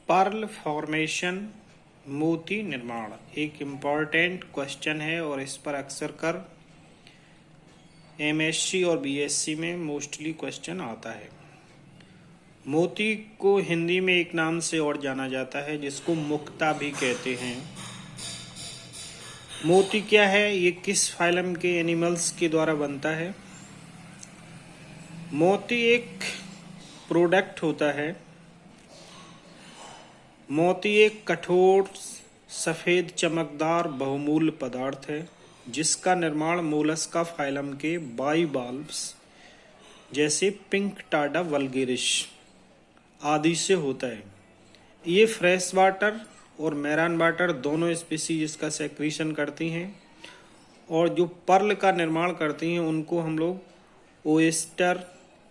Perl formation, मोती निर्माण एक इम्पॉर्टेंट क्वेश्चन है और इस पर अक्सर कर एमएससी और बीएससी में मोस्टली क्वेश्चन आता है। मोती को हिंदी में एक नाम से और जाना जाता है जिसको मुक्ता भी कहते हैं। मोती क्या है, ये किस फाइलम के एनिमल्स के द्वारा बनता है? मोती एक प्रोडक्ट होता है। मोती एक कठोर सफेद चमकदार बहुमूल्य पदार्थ है जिसका निर्माण मोलस्का फाइलम के बाइबाल्व्स जैसे पिंकटाडा वल्गेरिस आदि से होता है। ये फ्रेश वाटर और मैरान वाटर दोनों स्पीसीज इसका सेक्रीशन करती हैं और जो पर्ल का निर्माण करती हैं उनको हम लोग ओएस्टर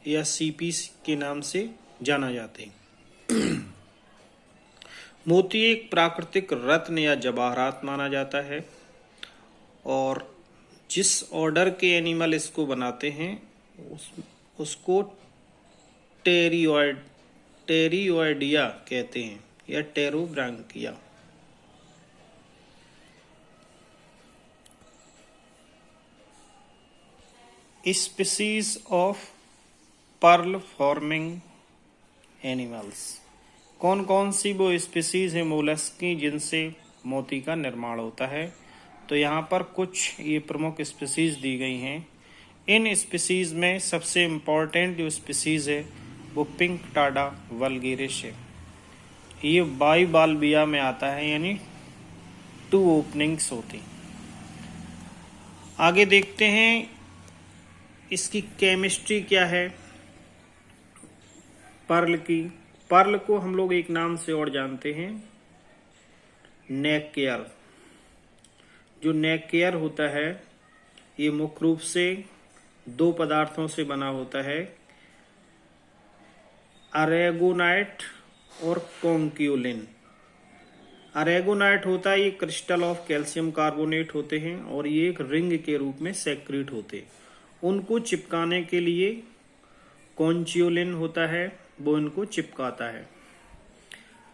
या सीपी के नाम से जाना जाते हैं। मोती एक प्राकृतिक रत्न या जवाहरात माना जाता है और जिस ऑर्डर के एनिमल इसको बनाते हैं उसको टेरियोइडिया कहते हैं या टेरोब्रांकिया। Species of pearl forming animals, कौन कौन सी वो स्पीसीज है मोलस्क की जिनसे मोती का निर्माण होता है? तो यहाँ पर कुछ ये प्रमुख स्पीसीज दी गई हैं। इन स्पीसीज में सबसे इम्पोर्टेंट जो स्पीसीज है वो पिंकटाडा वल्गेरिस है। ये बाइबाल्विया में आता है, यानी 2 ओपनिंग्स होती। आगे देखते हैं इसकी केमिस्ट्री क्या है पर्ल की। पर्ल को हम लोग एक नाम से और जानते हैं, नेकेयर। जो नेकेयर होता है ये मुख्य रूप से 2 पदार्थों से बना होता है, अरेगोनाइट और कॉन्क्यूलिन। अरेगोनाइट होता है ये क्रिस्टल ऑफ कैल्शियम कार्बोनेट होते हैं और ये एक रिंग के रूप में सेक्रेट होते हैं। उनको चिपकाने के लिए कॉन्क्यूलिन होता है, वो इनको चिपकाता है।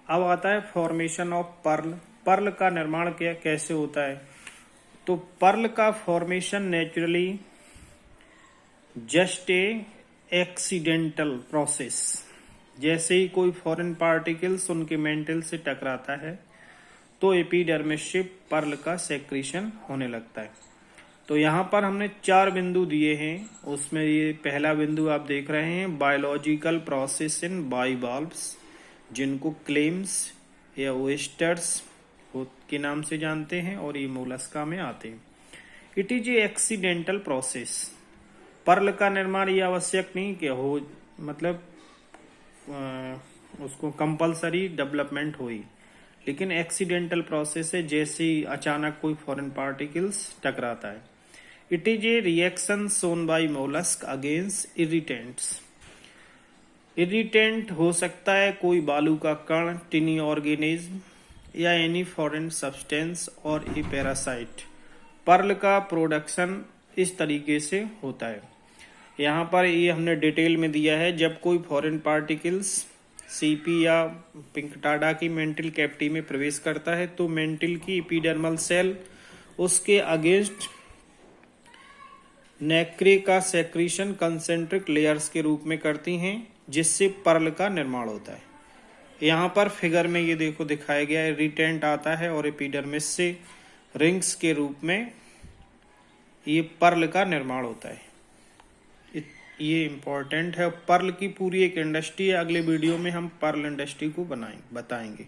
अब आता है फॉर्मेशन ऑफ पर्ल। पर्ल का निर्माण कैसे होता है? तो पर्ल का formation naturally just a accidental process. जैसे ही कोई फॉरेन पार्टिकल्स उनके मेंटल से टकराता है तो एपिडर्मिस से पर्ल का सेक्रीशन होने लगता है। तो यहाँ पर हमने 4 बिंदु दिए हैं, उसमें ये पहला बिंदु आप देख रहे हैं बायोलॉजिकल प्रोसेस इन बाइबाल्व्स, जिनको क्लेम्स या ओएस्टर्स के नाम से जानते हैं और ये मोलस्का में आते हैं। It is a accidental process. Pearl का निर्माण ये आवश्यक नहीं कि हो, मतलब उसको कंपलसरी डेवलपमेंट हुई, लेकिन एक्सीडेंटल प्रोसेस है, जैसे ही अचानक कोई फॉरेन पार्टिकल्स टकराता है। It is A reaction shown by mollusc against irritants. Irritant हो सकता है कोई बालू का कण, टिनी ऑर्गेनिज्म या एनी फॉरेन सब्सटेंस और ए पैरासाइट। पर्ल का प्रोडक्शन इस तरीके से होता है। यहाँ पर ये हमने डिटेल में दिया है, जब कोई फॉरेन पार्टिकल्स सीपी या पिंकटाडा की मेंटल कैविटी में प्रवेश करता है तो मेंटल की एपिडर्मल सेल उसके अगेंस्ट नेक्रे का सेक्रीशन कंसेंट्रिक लेयर्स के रूप में करती हैं, जिससे पर्ल का निर्माण होता है। यहाँ पर फिगर में ये देखो दिखाया गया है, रिटेंट आता है और एपिडर्मिस से रिंग्स के रूप में ये पर्ल का निर्माण होता है। ये इम्पोर्टेंट है। पर्ल की पूरी एक इंडस्ट्री है, अगले वीडियो में हम पर्ल इंडस्ट्री को बताएंगे।